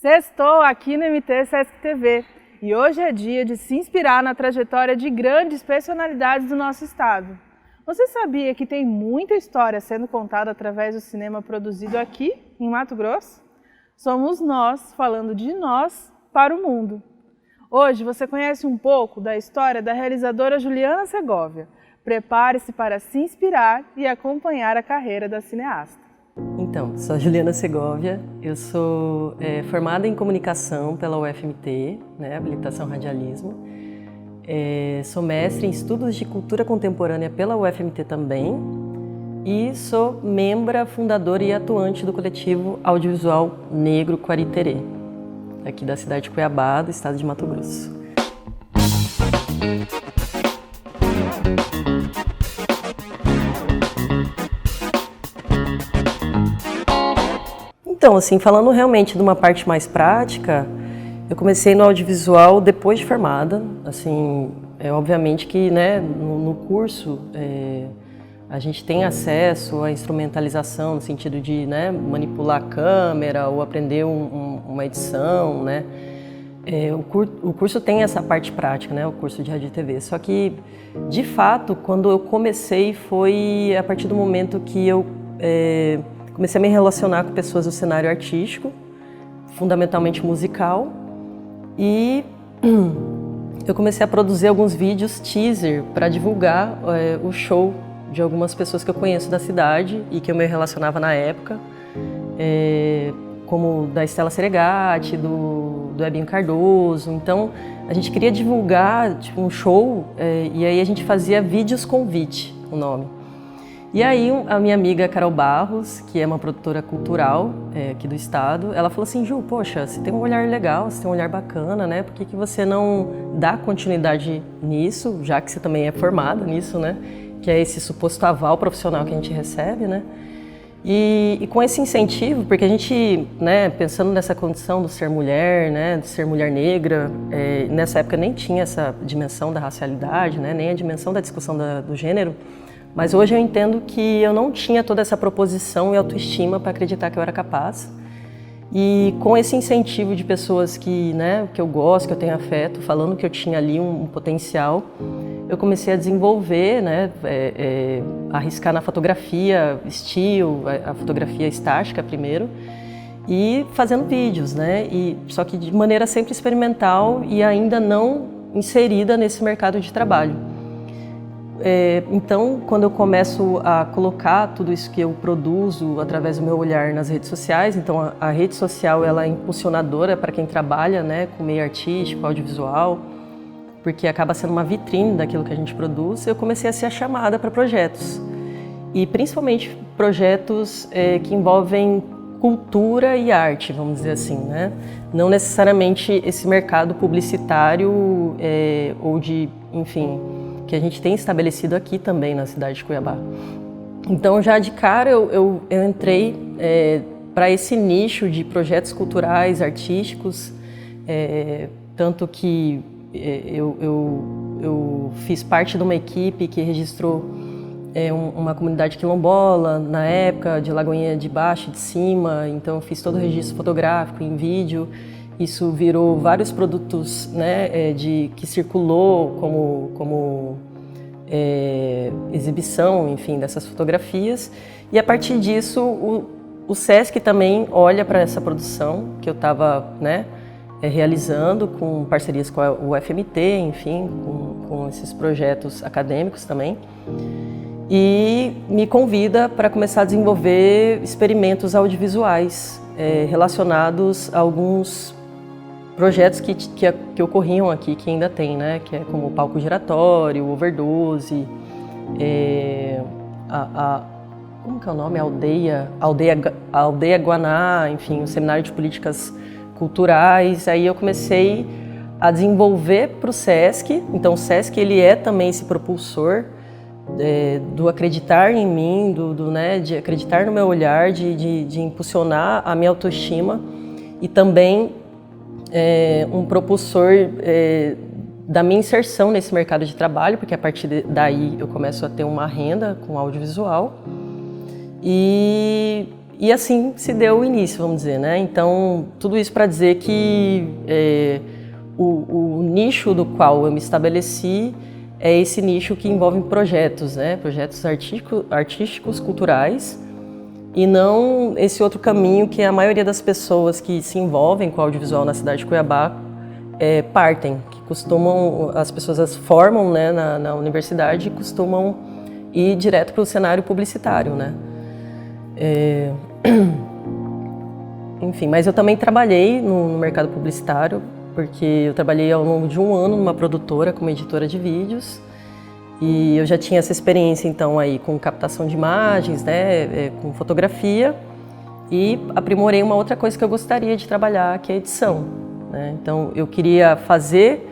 Sextou aqui no MT Sesc TV e hoje é dia de se inspirar na trajetória de grandes personalidades do nosso estado. Você sabia que tem muita história sendo contada através do cinema produzido aqui em Mato Grosso? Somos nós falando de nós para o mundo. Hoje você conhece um pouco da história da realizadora Juliana Segovia. Prepare-se para se inspirar e acompanhar a carreira da cineasta. Então, sou a Juliana Segovia, eu sou formada em comunicação pela UFMT, habilitação radialismo. Sou mestre em estudos de cultura contemporânea pela UFMT também e sou membra, fundadora e atuante do coletivo audiovisual Negro Quariterê, aqui da cidade de Cuiabá, do estado de Mato Grosso. Então, assim, falando realmente de uma parte mais prática, eu comecei no audiovisual depois de formada. Assim, obviamente que, no curso a gente tem acesso à instrumentalização no sentido de, manipular a câmera ou aprender uma edição, O curso tem essa parte prática, o curso de rádio e TV. Só que, de fato, quando eu comecei foi a partir do momento que eu comecei a me relacionar com pessoas do cenário artístico, fundamentalmente musical, e eu comecei a produzir alguns vídeos teaser para divulgar o show de algumas pessoas que eu conheço da cidade e que eu me relacionava na época, como da Estela Seregati, do Ebinho Cardoso. Então, a gente queria divulgar um show e aí a gente fazia vídeos convite, o nome. E aí a minha amiga Carol Barros, que é uma produtora cultural aqui do estado, ela falou assim: Ju, poxa, você tem um olhar legal, você tem um olhar bacana, por que você não dá continuidade nisso, já que você também é formada nisso, que é esse suposto aval profissional que a gente recebe, E com esse incentivo, porque a gente, pensando nessa condição do ser mulher, de ser mulher negra, nessa época nem tinha essa dimensão da racialidade, nem a dimensão da discussão do gênero, mas hoje eu entendo que eu não tinha toda essa proposição e autoestima para acreditar que eu era capaz. E com esse incentivo de pessoas que eu gosto, que eu tenho afeto, falando que eu tinha ali um potencial, eu comecei a desenvolver, arriscar na fotografia estilo, a fotografia estática primeiro, e fazendo vídeos, só que de maneira sempre experimental e ainda não inserida nesse mercado de trabalho. Então, quando eu começo a colocar tudo isso que eu produzo através do meu olhar nas redes sociais, então a rede social ela é impulsionadora para quem trabalha com meio artístico, audiovisual, porque acaba sendo uma vitrine daquilo que a gente produz. Eu comecei a ser chamada para projetos, e principalmente projetos que envolvem cultura e arte, vamos dizer assim, Não necessariamente esse mercado publicitário ou de, enfim, que a gente tem estabelecido aqui também na cidade de Cuiabá. Então, já de cara, eu entrei para esse nicho de projetos culturais, artísticos, tanto que eu fiz parte de uma equipe que registrou uma comunidade quilombola, na época, de Lagoinha de Baixo e de Cima, então eu fiz todo o registro fotográfico em vídeo. Isso virou vários produtos que circulou como exibição, enfim, dessas fotografias. E a partir disso, o Sesc também olha para essa produção que eu estava realizando com parcerias com a UFMT, enfim, com esses projetos acadêmicos também. E me convida para começar a desenvolver experimentos audiovisuais relacionados a alguns projetos que ocorriam aqui, que ainda tem, que é como o palco giratório, overdose, como que é o nome? Aldeia Guaná, enfim, o seminário de políticas culturais. Aí eu comecei a desenvolver para o Sesc. Então o Sesc ele é também esse propulsor do acreditar em mim, de acreditar no meu olhar, de impulsionar a minha autoestima e também um propulsor da minha inserção nesse mercado de trabalho, porque a partir daí eu começo a ter uma renda com audiovisual. E E assim se deu o início, vamos dizer, né? Então, tudo isso para dizer que o nicho do qual eu me estabeleci é esse nicho que envolve projetos, né? Projetos artísticos, culturais, e não esse outro caminho que a maioria das pessoas que se envolvem com o audiovisual na cidade de Cuiabá partem, que costumam, as pessoas formam, né, na universidade e costumam ir direto para o cenário publicitário, né? Enfim, mas eu também trabalhei no mercado publicitário, porque eu trabalhei ao longo de um ano numa produtora como editora de vídeos, e eu já tinha essa experiência então aí com captação de imagens, né, com fotografia, e aprimorei uma outra coisa que eu gostaria de trabalhar, que é a edição, né? Então eu queria fazer,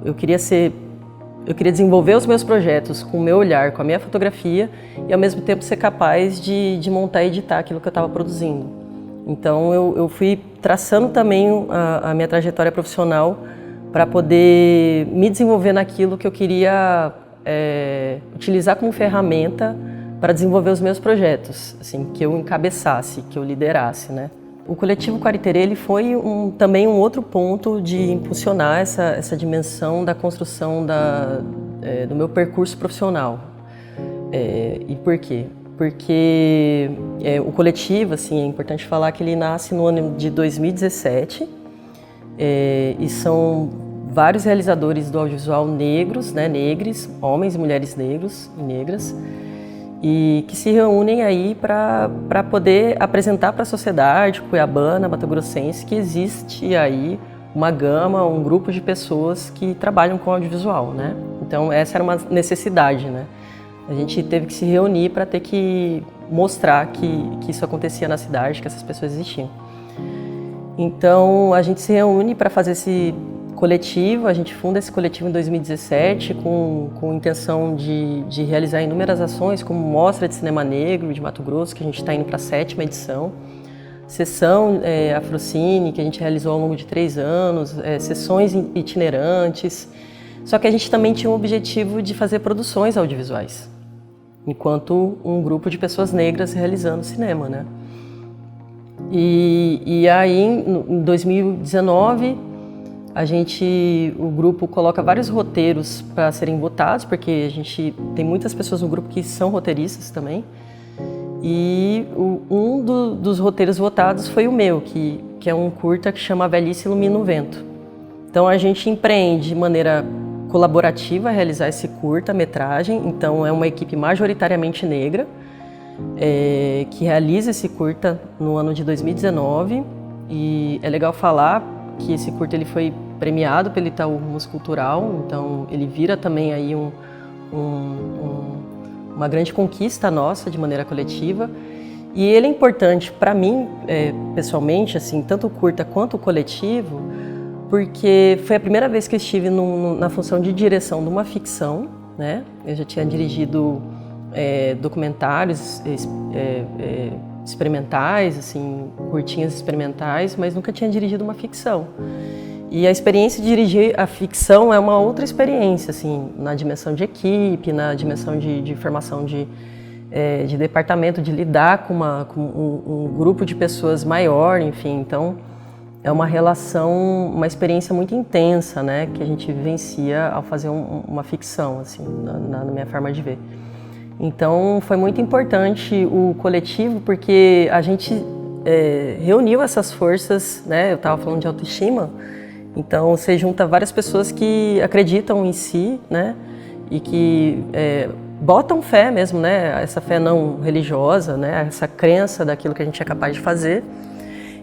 eu queria desenvolver os meus projetos com o meu olhar, com a minha fotografia, e ao mesmo tempo ser capaz de montar e editar aquilo que eu estava produzindo. Então eu fui traçando também a minha trajetória profissional para poder me desenvolver naquilo que eu queria utilizar como ferramenta para desenvolver os meus projetos, assim, que eu encabeçasse, que eu liderasse, né? O Coletivo Quariterê, ele foi também um outro ponto de impulsionar essa dimensão da construção do meu percurso profissional. E por quê? Porque o coletivo, assim, é importante falar que ele nasce no ano de 2017 e são vários realizadores do audiovisual negros, né, negres, homens e mulheres negros e negras, e que se reúnem aí para poder apresentar para a sociedade cuiabana, mato-grossense, que existe aí uma gama, um grupo de pessoas que trabalham com audiovisual, né? Então essa era uma necessidade, né? A gente teve que se reunir para ter que mostrar que isso acontecia na cidade, que essas pessoas existiam. Então a gente se reúne para fazer esse coletivo, a gente funda esse coletivo em 2017 com a intenção de realizar inúmeras ações, como Mostra de Cinema Negro de Mato Grosso, que a gente está indo para a 7ª edição, sessão Afrocine, que a gente realizou ao longo de 3 anos, sessões itinerantes. Só que a gente também tinha o objetivo de fazer produções audiovisuais, enquanto um grupo de pessoas negras realizando cinema, né? E aí, em 2019, o grupo coloca vários roteiros para serem votados, porque a gente tem muitas pessoas no grupo que são roteiristas também. E dos roteiros votados foi o meu, que é um curta que chama A Velhice Ilumina o Vento. Então a gente empreende de maneira colaborativa a realizar esse curta-metragem. Então é uma equipe majoritariamente negra que realiza esse curta no ano de 2019. E é legal falar que esse curta ele foi premiado pelo Itaú Rumos Cultural, então ele vira também aí uma grande conquista nossa de maneira coletiva. E ele é importante para mim, pessoalmente, assim, tanto o curta quanto o coletivo, porque foi a primeira vez que eu estive na função de direção de uma ficção, né? Eu já tinha dirigido documentários experimentais, assim, curtinhas experimentais, mas nunca tinha dirigido uma ficção. E a experiência de dirigir a ficção é uma outra experiência, assim, na dimensão de equipe, na dimensão de formação de departamento, de lidar com um grupo de pessoas maior, enfim. Então, é uma relação, uma experiência muito intensa, né, que a gente vivencia ao fazer uma ficção, assim, na minha forma de ver. Então, foi muito importante o coletivo, porque a gente reuniu essas forças, né, eu estava falando de autoestima, então você junta várias pessoas que acreditam em si, né, e que botam fé mesmo, né, essa fé não religiosa, né, essa crença daquilo que a gente é capaz de fazer.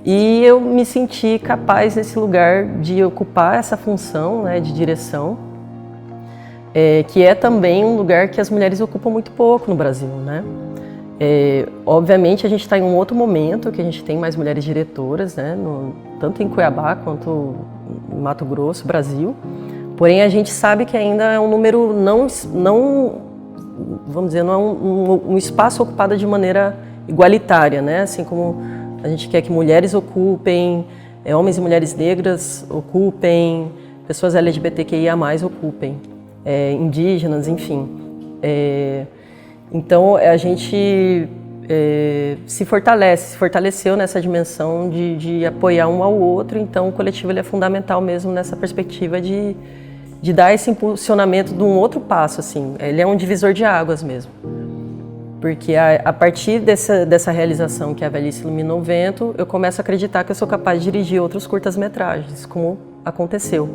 E eu me senti capaz nesse lugar de ocupar essa função, né, de direção, que é também um lugar que as mulheres ocupam muito pouco no Brasil, né? Obviamente a gente está em um outro momento que a gente tem mais mulheres diretoras, né? Tanto em Cuiabá quanto em Mato Grosso, Brasil. Porém a gente sabe que ainda é um número não vamos dizer, não é um espaço ocupado de maneira igualitária, né? Assim como a gente quer que mulheres ocupem, homens e mulheres negras ocupem, pessoas LGBTQIA+, ocupem, indígenas, enfim. Então a gente se fortaleceu nessa dimensão de apoiar um ao outro. Então o coletivo ele é fundamental mesmo nessa perspectiva de dar esse impulsionamento de um outro passo, assim. Ele é um divisor de águas mesmo. Porque a partir dessa realização que a Velhice Ilumina o Vento, eu começo a acreditar que eu sou capaz de dirigir outros curtas-metragens, como aconteceu.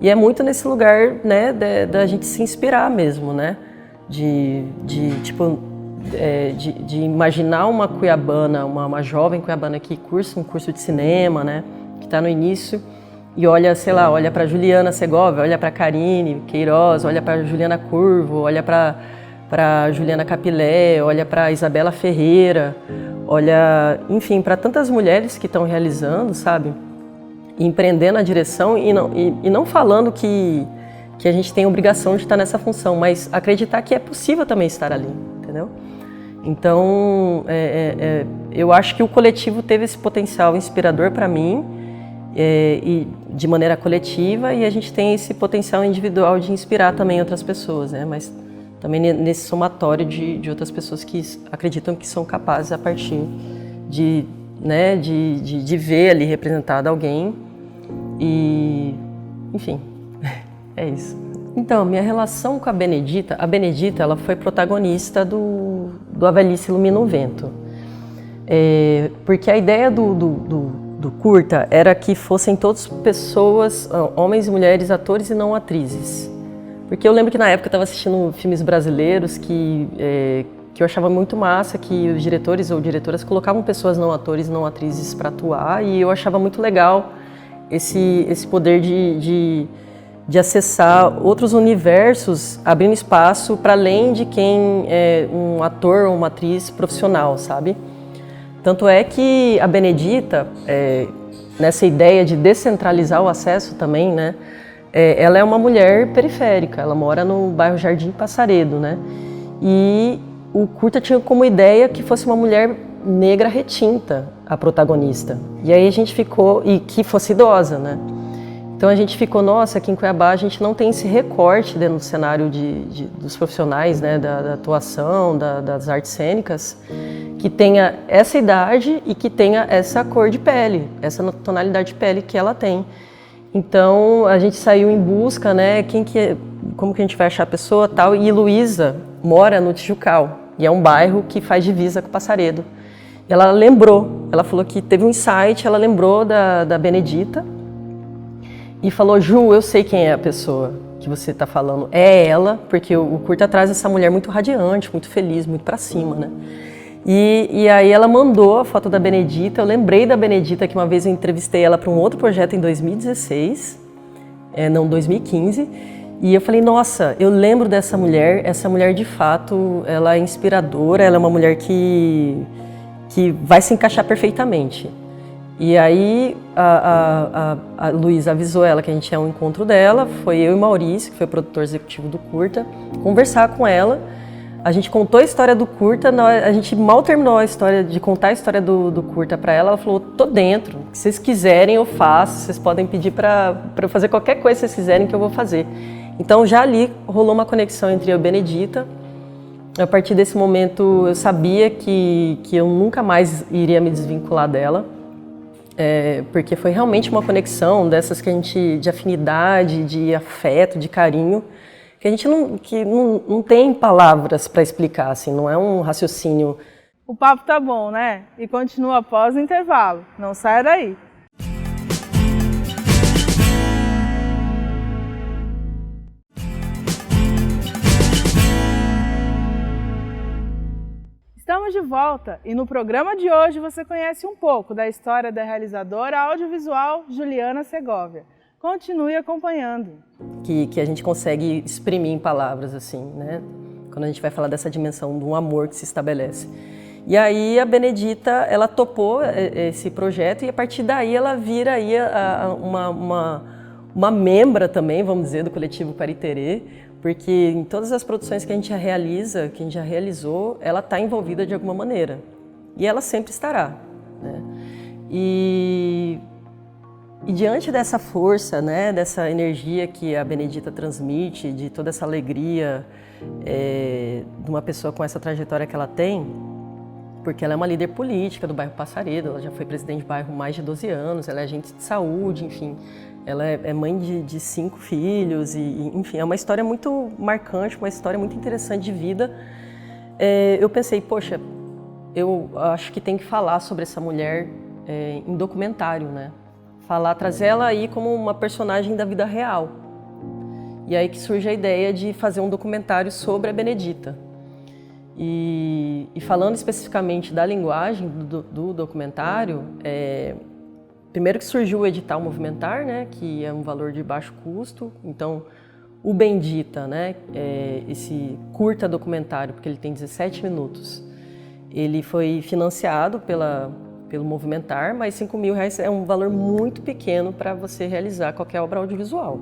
E é muito nesse lugar, né, da gente se inspirar mesmo, né? De imaginar uma cuiabana, uma jovem cuiabana que cursa um curso de cinema, né, que está no início e olha, sei lá, olha para Juliana Segovia, olha para Karine Queiroz, olha para Juliana Curvo, olha para Juliana Capilé, olha para Isabela Ferreira, olha, enfim, para tantas mulheres que estão realizando, sabe, empreendendo a direção e não falando que a gente tem a obrigação de estar nessa função, mas acreditar que é possível também estar ali, entendeu? Então, eu acho que o coletivo teve esse potencial inspirador para mim, e de maneira coletiva, e a gente tem esse potencial individual de inspirar também outras pessoas, né? Mas também nesse somatório de outras pessoas que acreditam que são capazes a partir de ver ali representado alguém e, enfim, é isso. Então, minha relação com a Benedita ela foi protagonista do A Velhice Ilumina o Vento. Porque a ideia do curta era que fossem todas pessoas, homens e mulheres, atores e não atrizes. Porque eu lembro que na época eu estava assistindo filmes brasileiros que eu achava muito massa, que os diretores ou diretoras colocavam pessoas não atores e não atrizes para atuar, e eu achava muito legal esse poder de acessar outros universos, abrindo espaço para além de quem é um ator ou uma atriz profissional, sabe? Tanto é que a Benedita, nessa ideia de descentralizar o acesso também, né? Ela é uma mulher periférica, ela mora no bairro Jardim Passaredo, né? E o curta tinha como ideia que fosse uma mulher negra retinta, a protagonista. E aí a gente ficou, e que fosse idosa, né? Então a gente ficou, nossa, aqui em Cuiabá a gente não tem esse recorte dentro do cenário dos profissionais, né, da atuação, das artes cênicas, que tenha essa idade e que tenha essa cor de pele, essa tonalidade de pele que ela tem. Então a gente saiu em busca, né, como que a gente vai achar a pessoa, tal, e Luísa mora no Tijucal, e é um bairro que faz divisa com Passaredo. Ela lembrou, ela falou que teve um insight, ela lembrou da Benedita, e falou, Ju, eu sei quem é a pessoa que você está falando. É ela, porque o curta traz essa mulher muito radiante, muito feliz, muito para cima, né? E aí ela mandou a foto da Benedita. Eu lembrei da Benedita que uma vez eu entrevistei ela para um outro projeto em 2016, 2015. E eu falei, nossa, eu lembro dessa mulher. Essa mulher, de fato, ela é inspiradora. Ela é uma mulher que vai se encaixar perfeitamente. E aí a Luísa avisou ela que a gente ia ao encontro dela, foi eu e Maurício, que foi o produtor executivo do curta, conversar com ela. A gente contou a história do curta, a gente mal terminou a história de contar a história do curta para ela, ela falou, tô dentro, se vocês quiserem eu faço, vocês podem pedir para eu fazer qualquer coisa que vocês quiserem que eu vou fazer. Então já ali rolou uma conexão entre eu e a Benedita. A partir desse momento eu sabia que eu nunca mais iria me desvincular dela. Porque foi realmente uma conexão dessas que a gente, de afinidade, de afeto, de carinho, que a gente não tem palavras para explicar, assim, não é um raciocínio. O papo tá bom, né? E continua após o intervalo. Não saia daí. Estamos de volta e no programa de hoje você conhece um pouco da história da realizadora audiovisual Juliana Segovia. Continue acompanhando. Que a gente consegue exprimir em palavras, assim, né? Quando a gente vai falar dessa dimensão do amor que se estabelece. E aí a Benedita, ela topou esse projeto e a partir daí ela vira aí uma membra também, vamos dizer, do coletivo Pariterê, porque em todas as produções que a gente já realiza, que a gente já realizou, ela está envolvida de alguma maneira. E ela sempre estará, né? E diante dessa força, né, dessa energia que a Benedita transmite, de toda essa alegria de uma pessoa com essa trajetória que ela tem, porque ela é uma líder política do bairro Passaredo, ela já foi presidente de bairro há mais de 12 anos, ela é agente de saúde, enfim, ela é mãe de 5 filhos, enfim, é uma história muito marcante, uma história muito interessante de vida. Eu pensei, poxa, eu acho que tem que falar sobre essa mulher em documentário, né? Trazer ela aí como uma personagem da vida real. E aí que surge a ideia de fazer um documentário sobre a Benedita. E falando especificamente da linguagem do documentário, primeiro que surgiu o edital Movimentar, né, que é um valor de baixo custo. Então, o Bendita, né, esse curta documentário, porque ele tem 17 minutos, ele foi financiado pelo Movimentar, mas R$5.000 é um valor muito pequeno para você realizar qualquer obra audiovisual.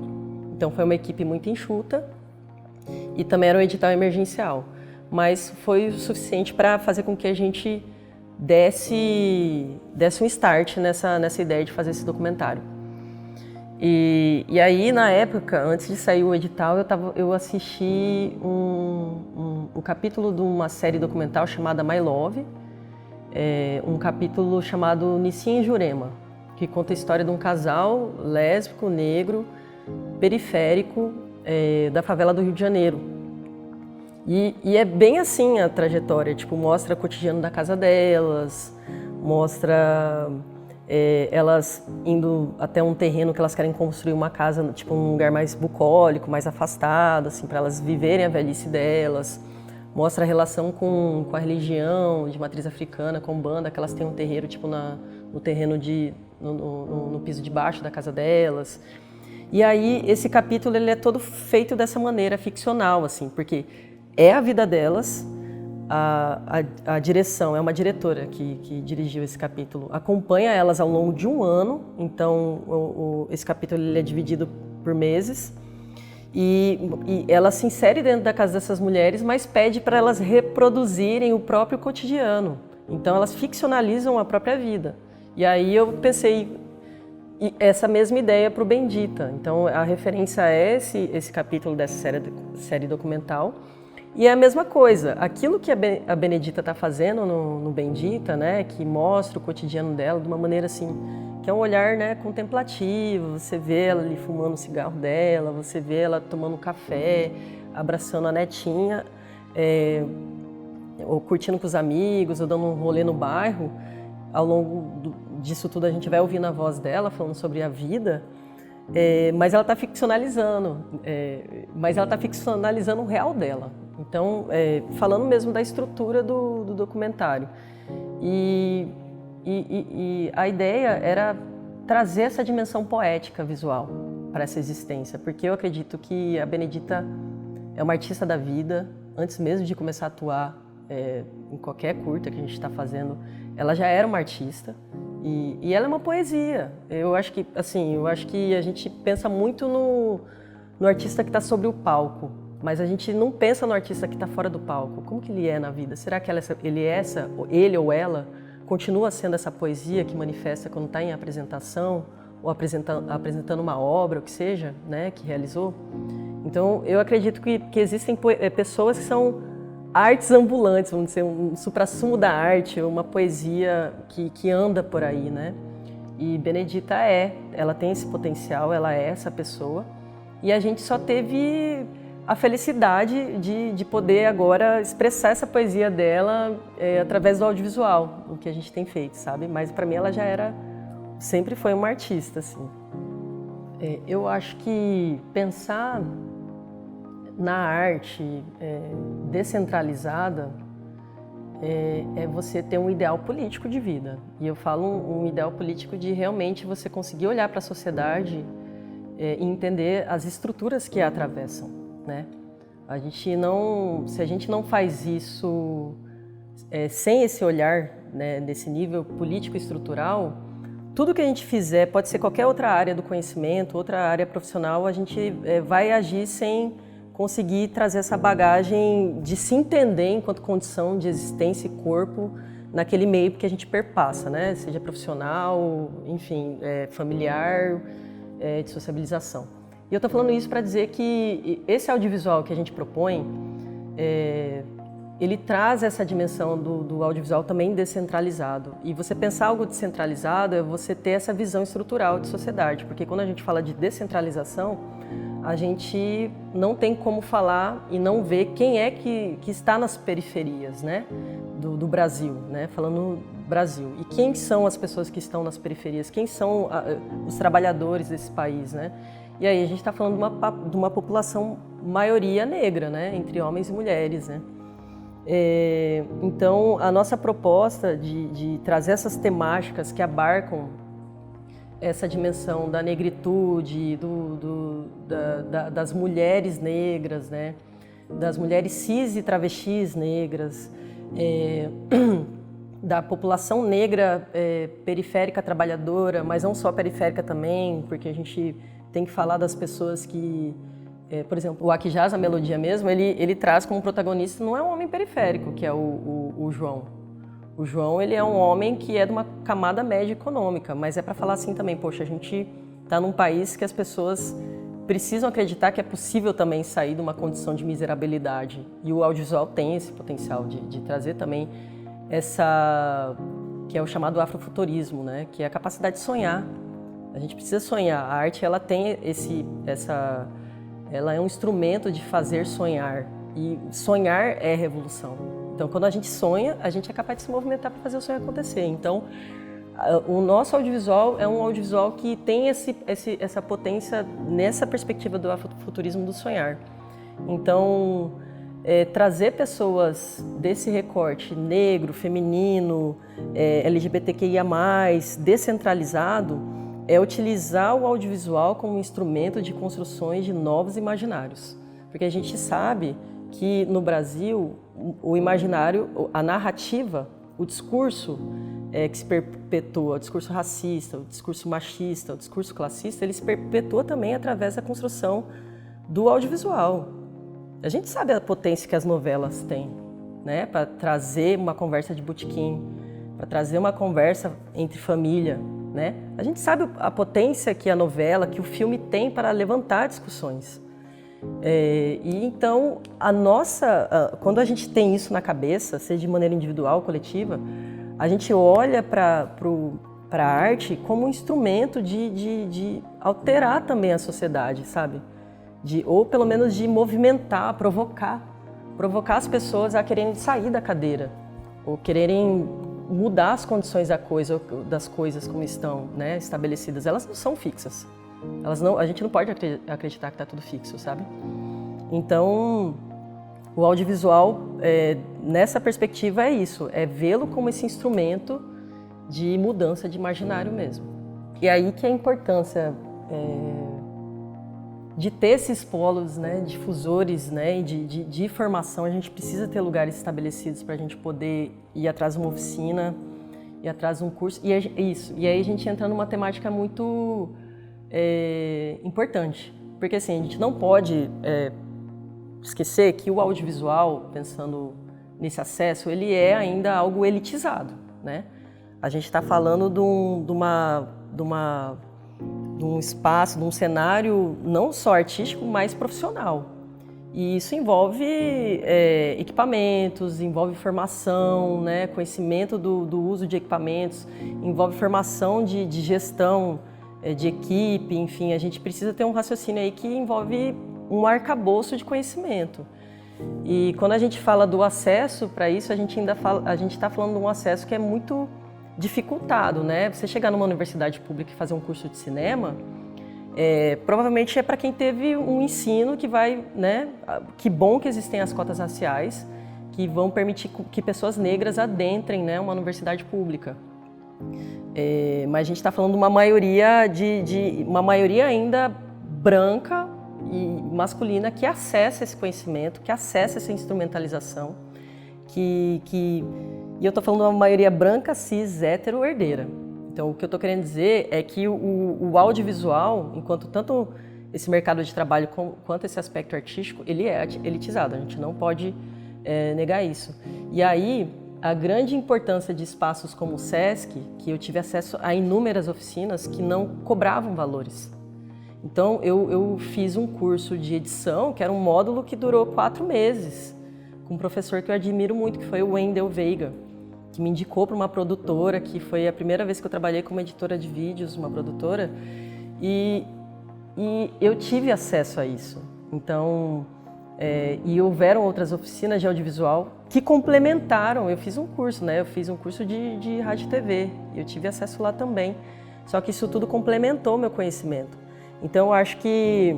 Então, foi uma equipe muito enxuta e também era um edital emergencial. Mas foi o suficiente para fazer com que a gente desse um start nessa ideia de fazer esse documentário. E aí, na época, antes de sair o edital, eu assisti um capítulo de uma série documental chamada My Love, um capítulo chamado Nissim e Jurema, que conta a história de um casal lésbico, negro, periférico, da favela do Rio de Janeiro. E é bem assim a trajetória, tipo, mostra o cotidiano da casa delas, mostra elas indo até um terreno que elas querem construir uma casa, tipo, um lugar mais bucólico, mais afastado, assim, para elas viverem a velhice delas. Mostra a relação com a religião de matriz africana, com Umbanda, que elas têm um terreiro, tipo, no terreno no piso de baixo da casa delas. E aí, esse capítulo, ele é todo feito dessa maneira ficcional, assim, porque é a vida delas, a direção, é uma diretora que dirigiu esse capítulo, acompanha elas ao longo de um ano, então esse capítulo ele é dividido por meses, e ela se insere dentro da casa dessas mulheres, mas pede para elas reproduzirem o próprio cotidiano, então elas ficcionalizam a própria vida. E aí eu pensei essa mesma ideia para o Bendita, então a referência é esse capítulo dessa série documental. E é a mesma coisa, aquilo que a Benedita está fazendo no Bendita, né, que mostra o cotidiano dela de uma maneira assim, que é um olhar, né, contemplativo, você vê ela ali fumando o cigarro dela, você vê ela tomando um café, abraçando a netinha, ou curtindo com os amigos, ou dando um rolê no bairro. Ao longo disso tudo a gente vai ouvindo a voz dela falando sobre a vida, mas ela está ficcionalizando, o real dela. Então, falando mesmo da estrutura do documentário. E a ideia era trazer essa dimensão poética visual para essa existência, porque eu acredito que a Benedita é uma artista da vida, antes mesmo de começar a atuar em qualquer curta que a gente está fazendo, ela já era uma artista. E ela é uma poesia. Eu acho que a gente pensa muito no artista que está sobre o palco, mas a gente não pensa no artista que está fora do palco. Como que ele é na vida? Será que ele ou ela continua sendo essa poesia que manifesta quando está em apresentação ou apresentando uma obra, o que seja, né, que realizou? Então, eu acredito que existem pessoas que são artes ambulantes, vamos dizer, um suprassumo da arte, uma poesia que anda por aí, né? E Benedita ela tem esse potencial, ela é essa pessoa, e a gente só teve a felicidade de poder agora expressar essa poesia dela através do audiovisual, o que a gente tem feito, sabe? Mas para mim ela sempre foi uma artista, assim. Eu acho que pensar na arte descentralizada é você ter um ideal político de vida. E eu falo um ideal político de realmente você conseguir olhar para a sociedade e entender as estruturas que a atravessam, né? Se a gente não faz isso sem esse olhar, né, desse nível político estrutural, tudo que a gente fizer, pode ser qualquer outra área do conhecimento, outra área profissional, a gente vai agir sem conseguir trazer essa bagagem de se entender enquanto condição de existência e corpo naquele meio que a gente perpassa, né? Seja profissional, enfim, familiar, de sociabilização. E eu estou falando isso para dizer que esse audiovisual que a gente propõe, ele traz essa dimensão do audiovisual também descentralizado. E você pensar algo descentralizado é você ter essa visão estrutural de sociedade, porque quando a gente fala de descentralização, a gente não tem como falar e não ver quem é que está nas periferias, né, do Brasil, né, falando Brasil. E quem são as pessoas que estão nas periferias? Quem são os trabalhadores desse país, né? E aí a gente está falando de uma população maioria negra, né, entre homens e mulheres, né? Então, a nossa proposta de trazer essas temáticas que abarcam essa dimensão da negritude, das mulheres negras, né? Das mulheres cis e travestis negras, da população negra periférica trabalhadora, mas não só periférica também, porque a gente tem que falar das pessoas que... por exemplo, o Aqui Jaz a Melodia mesmo, ele traz como protagonista, não é um homem periférico, que é o João. O João, ele é um homem que é de uma camada média econômica, mas é para falar assim também, poxa, a gente está num país que as pessoas precisam acreditar que é possível também sair de uma condição de miserabilidade. E o audiovisual tem esse potencial de trazer também que é o chamado afrofuturismo, né? Que é a capacidade de sonhar. A gente precisa sonhar. A arte, ela tem ela é um instrumento de fazer sonhar, e sonhar é revolução. Então, quando a gente sonha, a gente é capaz de se movimentar para fazer o sonho acontecer. Então, o nosso audiovisual é um audiovisual que tem essa potência nessa perspectiva do afrofuturismo do sonhar. Então, trazer pessoas desse recorte negro, feminino, LGBTQIA+, descentralizado, é utilizar o audiovisual como instrumento de construções de novos imaginários. Porque a gente sabe que no Brasil, o imaginário, a narrativa, o discurso que se perpetua, o discurso racista, o discurso machista, o discurso classista, ele se perpetua também através da construção do audiovisual. A gente sabe a potência que as novelas têm, né, para trazer uma conversa de botequim, para trazer uma conversa entre família, né? A gente sabe a potência que a novela, que o filme tem para levantar discussões. E então, quando a gente tem isso na cabeça, seja de maneira individual, coletiva, a gente olha para a arte como um instrumento de alterar também a sociedade, sabe? Ou pelo menos de movimentar, provocar as pessoas a quererem sair da cadeira, ou quererem mudar as condições das coisas como estão, né, estabelecidas. Elas não são fixas. A gente não pode acreditar que está tudo fixo, sabe? Então, o audiovisual, nessa perspectiva, é isso, é vê-lo como esse instrumento de mudança de imaginário mesmo. E aí que é a importância de ter esses polos, né, difusores, né, de formação. A gente precisa ter lugares estabelecidos para a gente poder ir atrás de uma oficina, ir atrás de um curso. E aí a gente entra numa temática muito importante, porque assim, a gente não pode esquecer que o audiovisual, pensando nesse acesso, ele é ainda algo elitizado, né? A gente está falando de um espaço, de um cenário não só artístico, mas profissional. E isso envolve equipamentos, envolve formação, né, conhecimento do uso de equipamentos, envolve formação de gestão de equipe, enfim, a gente precisa ter um raciocínio aí que envolve um arcabouço de conhecimento. E quando a gente fala do acesso para isso, a gente está falando de um acesso que é muito dificultado, né? Você chegar numa universidade pública e fazer um curso de cinema, provavelmente é para quem teve um ensino que vai, né? Que bom que existem as cotas raciais, que vão permitir que pessoas negras adentrem, né, uma universidade pública. Mas a gente está falando de uma maioria uma maioria ainda branca e masculina que acessa esse conhecimento, que acessa essa instrumentalização, e eu estou falando de uma maioria branca, cis, hétero, herdeira. Então, o que eu estou querendo dizer é que o audiovisual, enquanto tanto esse mercado de trabalho quanto esse aspecto artístico, ele é elitizado, a gente não pode negar isso. E aí, a grande importância de espaços como o SESC, que eu tive acesso a inúmeras oficinas que não cobravam valores. Então, eu fiz um curso de edição, que era um módulo que durou 4 meses, com um professor que eu admiro muito, que foi o Wendel Veiga, que me indicou para uma produtora, que foi a primeira vez que eu trabalhei com uma editora de vídeos, uma produtora, e eu tive acesso a isso. Então, e houveram outras oficinas de audiovisual que complementaram. Eu fiz um curso, né? Eu fiz um curso de rádio e TV, eu tive acesso lá também. Só que isso tudo complementou meu conhecimento. Então, eu acho que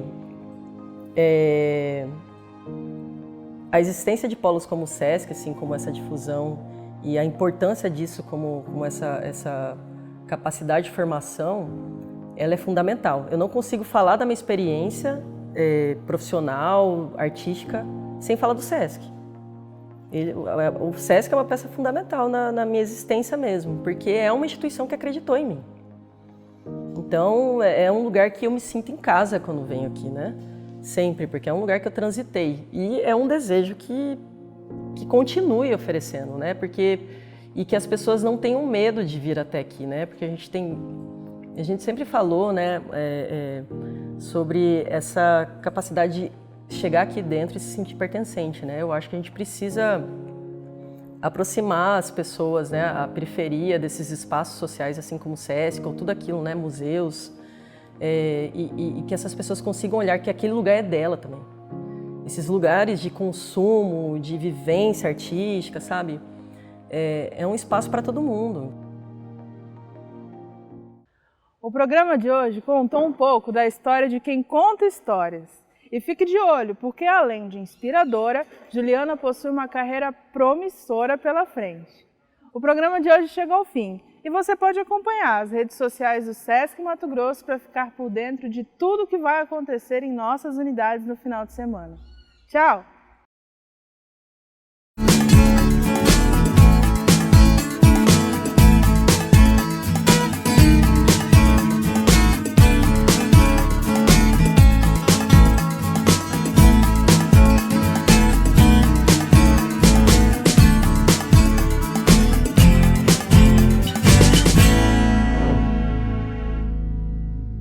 a existência de polos como o SESC, assim como essa difusão e a importância disso como essa capacidade de formação, ela é fundamental. Eu não consigo falar da minha experiência profissional, artística, sem falar do SESC. O SESC é uma peça fundamental na minha existência mesmo, porque é uma instituição que acreditou em mim. Então, é um lugar que eu me sinto em casa quando venho aqui, né? Sempre, porque é um lugar que eu transitei. E é um desejo que continue oferecendo, né? E que as pessoas não tenham medo de vir até aqui, né? Porque a gente sempre falou, né, sobre essa capacidade de chegar aqui dentro e se sentir pertencente, né? Eu acho que a gente precisa aproximar as pessoas, né, a periferia desses espaços sociais, assim como o SESC, ou tudo aquilo, né, museus, e que essas pessoas consigam olhar que aquele lugar é dela também. Esses lugares de consumo, de vivência artística, sabe? É um espaço para todo mundo. O programa de hoje contou um pouco da história de quem conta histórias. E fique de olho, porque além de inspiradora, Juliana possui uma carreira promissora pela frente. O programa de hoje chegou ao fim e você pode acompanhar as redes sociais do SESC Mato Grosso para ficar por dentro de tudo que vai acontecer em nossas unidades no final de semana. Tchau!